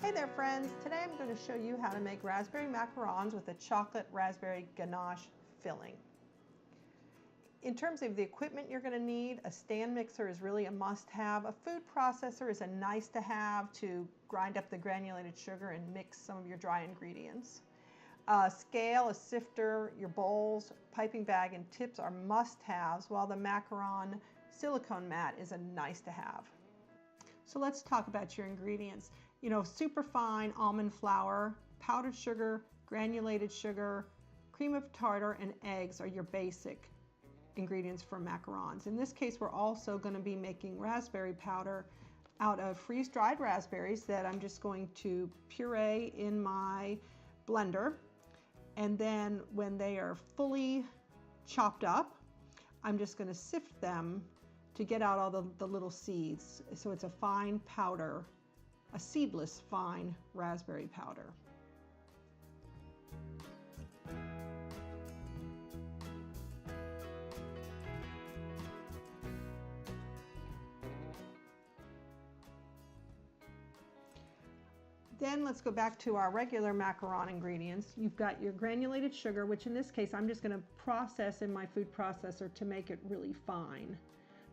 Hey there friends, today I'm going to show you how to make raspberry macarons with a chocolate raspberry ganache filling. In terms of the equipment you're going to need, a stand mixer is really a must-have. A food processor is a nice-to-have to grind up the granulated sugar and mix some of your dry ingredients. A scale, a sifter, your bowls, piping bag, and tips are must-haves, while the macaron silicone mat is a nice-to-have. So let's talk about your ingredients. Super fine almond flour, powdered sugar, granulated sugar, cream of tartar, and eggs are your basic ingredients for macarons. In this case, we're also going to be making raspberry powder out of freeze-dried raspberries that I'm just going to puree in my blender. And then when they are fully chopped up, I'm just going to sift them to get out all the little seeds. So it's a fine powder, a seedless fine raspberry powder. Then let's go back to our regular macaron ingredients. You've got your granulated sugar, which in this case I'm just going to process in my food processor to make it really fine.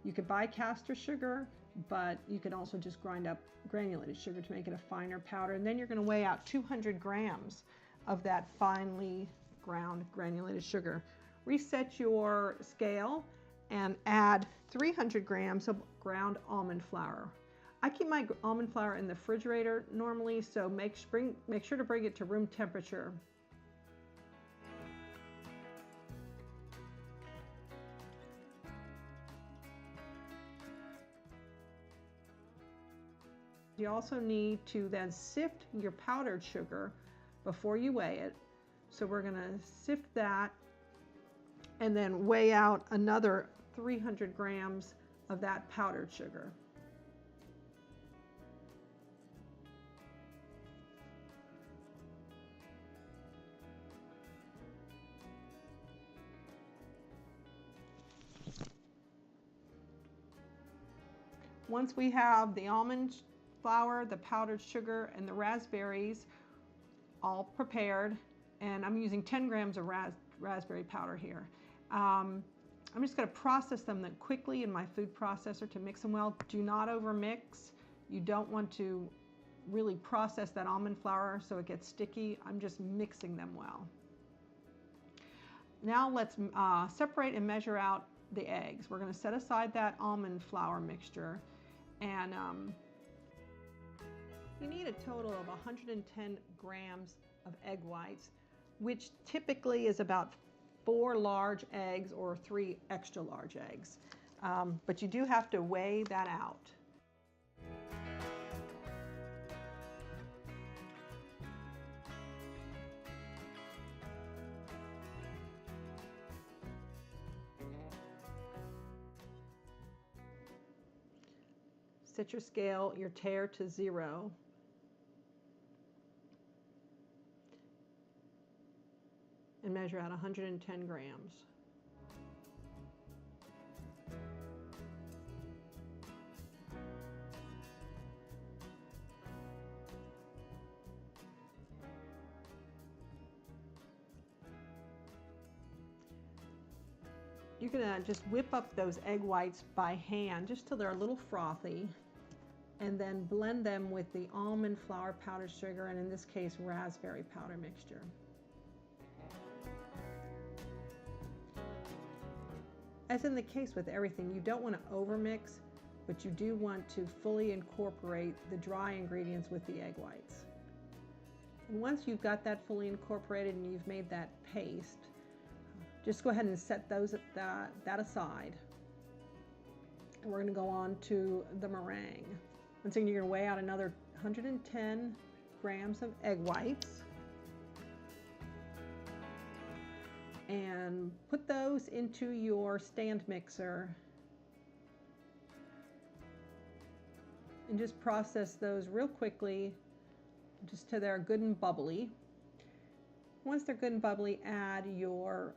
You could buy caster sugar, but you can also just grind up granulated sugar to make it a finer powder. And then you're going to weigh out 200 grams of that finely ground granulated sugar. Reset your scale and add 300 grams of ground almond flour. I keep my almond flour in the refrigerator normally, so make sure to bring it to room temperature. You also need to then sift your powdered sugar before you weigh it. So we're going to sift that and then weigh out another 300 grams of that powdered sugar. Once we have the almond flour, the powdered sugar, and the raspberries all prepared, and I'm using 10 grams of raspberry powder here. I'm just going to process them then quickly in my food processor to mix them well. Do not overmix. You don't want to really process that almond flour so it gets sticky. I'm just mixing them well. Now let's separate and measure out the eggs. We're going to set aside that almond flour mixture, and you need a total of 110 grams of egg whites, which typically is about 4 large eggs or 3 extra large eggs. But you do have to weigh that out. Set your scale, your tare to 0. And measure out 110 grams. You're going to just whip up those egg whites by hand just till they're a little frothy, and then blend them with the almond flour, powdered sugar, and in this case raspberry powder mixture. As in the case with everything, you don't want to overmix, but you do want to fully incorporate the dry ingredients with the egg whites. And once you've got that fully incorporated and you've made that paste, just go ahead and set that aside. And we're going to go on to the meringue. Once again, you're going to weigh out another 110 grams of egg whites. And put those into your stand mixer and just process those real quickly just till they're good and bubbly. Once they're good and bubbly, add your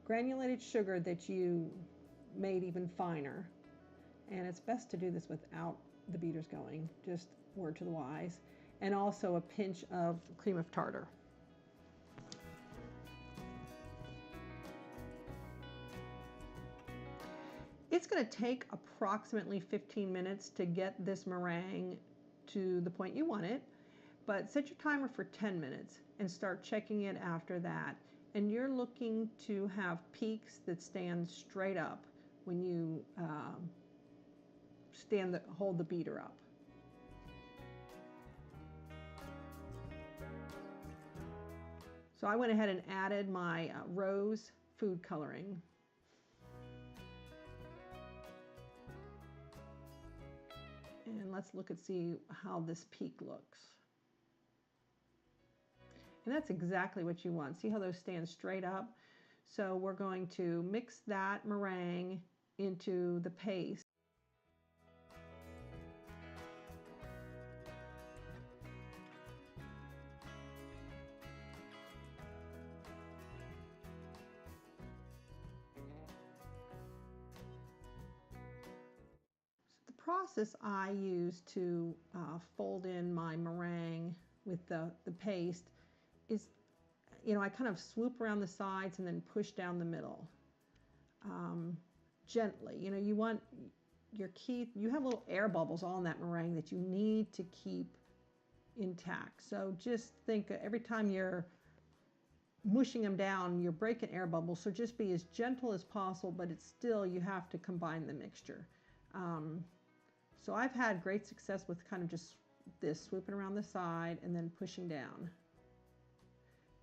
granulated sugar that you made even finer. And it's best to do this without the beaters going, just word to the wise. and also a pinch of cream of tartar. It's going to take approximately 15 minutes to get this meringue to the point you want it, but set your timer for 10 minutes and start checking it after that. And you're looking to have peaks that stand straight up when you hold the beater up. So I went ahead and added my rose food coloring. And let's look and see how this peak looks. And that's exactly what you want. See how those stand straight up? So we're going to mix that meringue into the paste. The process I use to fold in my meringue with the paste is, I kind of swoop around the sides and then push down the middle gently. You want you have little air bubbles all in that meringue that you need to keep intact. So just think every time you're mushing them down, you're breaking air bubbles. So just be as gentle as possible, but it's still, you have to combine the mixture. So I've had great success with kind of just this, swooping around the side and then pushing down.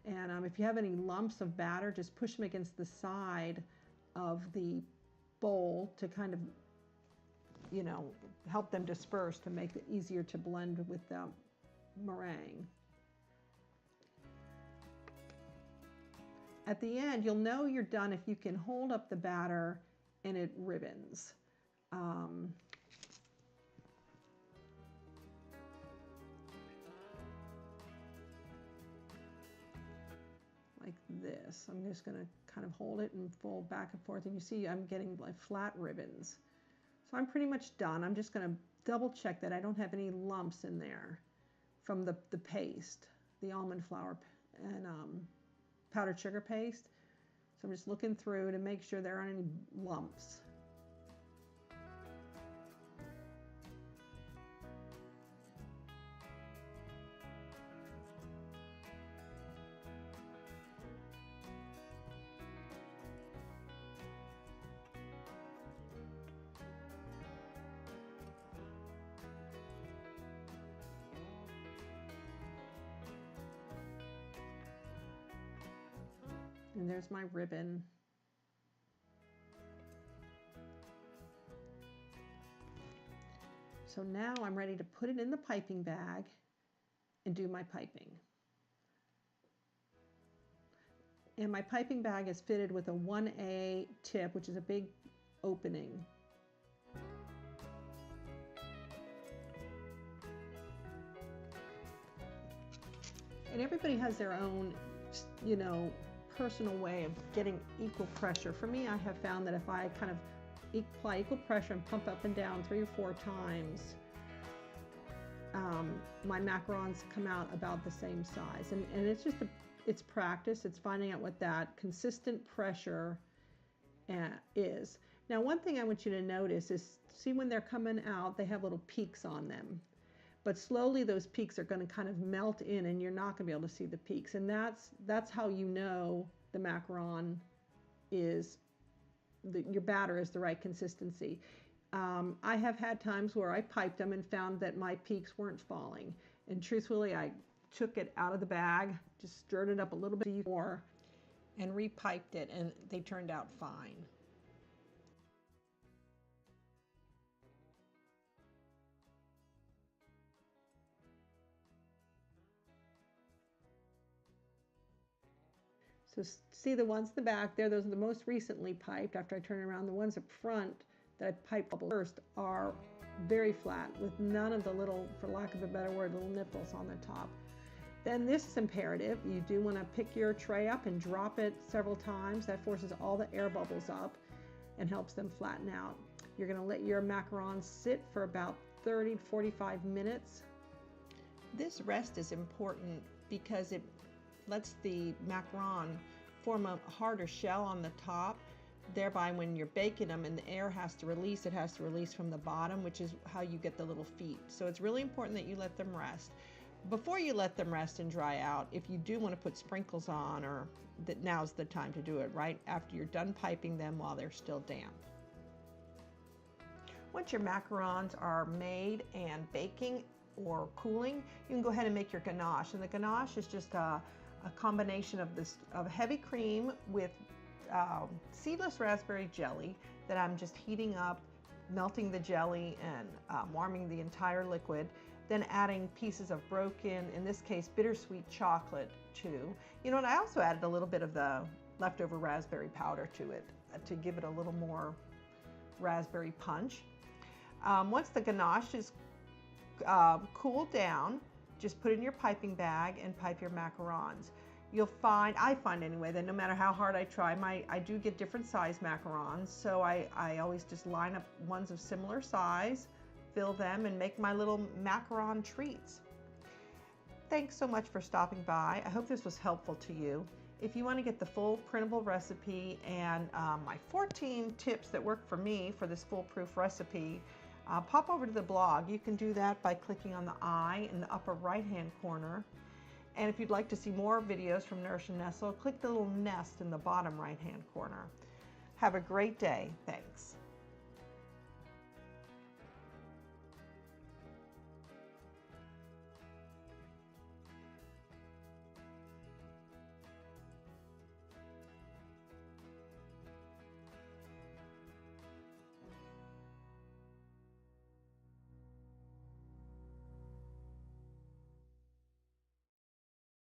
And if you have any lumps of batter, just push them against the side of the bowl to kind of, help them disperse, to make it easier to blend with the meringue. At the end, you'll know you're done if you can hold up the batter and it ribbons. Like this. I'm just going to kind of hold it and fold back and forth, and you see I'm getting like flat ribbons. So I'm pretty much done. I'm just going to double check that I don't have any lumps in there from the paste, the almond flour and powdered sugar paste. So I'm just looking through to make sure there aren't any lumps. And there's my ribbon. So now I'm ready to put it in the piping bag and do my piping. And my piping bag is fitted with a 1A tip, which is a big opening. And everybody has their own, personal way of getting equal pressure. For me, I have found that if I kind of apply equal pressure and pump up and down 3 or 4 times, my macarons come out about the same size. And it's just it's practice. It's finding out what that consistent pressure is. Now, one thing I want you to notice is, see when they're coming out, they have little peaks on them. But slowly those peaks are going to kind of melt in, and you're not going to be able to see the peaks. And that's how you know the macaron is, your batter is the right consistency. I have had times where I piped them and found that my peaks weren't falling. And truthfully, I took it out of the bag, just stirred it up a little bit more, and repiped it, and they turned out fine. So see the ones in the back there, those are the most recently piped after I turn it around. The ones up front that I piped first are very flat with none of the little, for lack of a better word, little nipples on the top. Then this is imperative. You do want to pick your tray up and drop it several times. That forces all the air bubbles up and helps them flatten out. You're going to let your macarons sit for about 30 to 45 minutes. This rest is important because it lets the macaron form a harder shell on the top. Thereby, when you're baking them and the air has to release, it has to release from the bottom, which is how you get the little feet. So it's really important that you let them rest. Before you let them rest and dry out, if you do want to put sprinkles on, or that now's the time to do it, right after you're done piping them while they're still damp. Once your macarons are made and baking or cooling, you can go ahead and make your ganache. And the ganache is just a combination of heavy cream with seedless raspberry jelly that I'm just heating up, melting the jelly and warming the entire liquid, then adding pieces of broken, in this case, bittersweet chocolate too. You know, and I also added a little bit of the leftover raspberry powder to it to give it a little more raspberry punch. Once the ganache is cooled down, just put it in your piping bag and pipe your macarons. You'll find, I find anyway, that no matter how hard I try, I do get different size macarons, so I always just line up ones of similar size, fill them, and make my little macaron treats. Thanks so much for stopping by. I hope this was helpful to you. If you want to get the full printable recipe and my 14 tips that work for me for this foolproof recipe, pop over to the blog. You can do that by clicking on the I in the upper right-hand corner. And if you'd like to see more videos from Nourish and Nestle, click the little nest in the bottom right-hand corner. Have a great day. Thanks.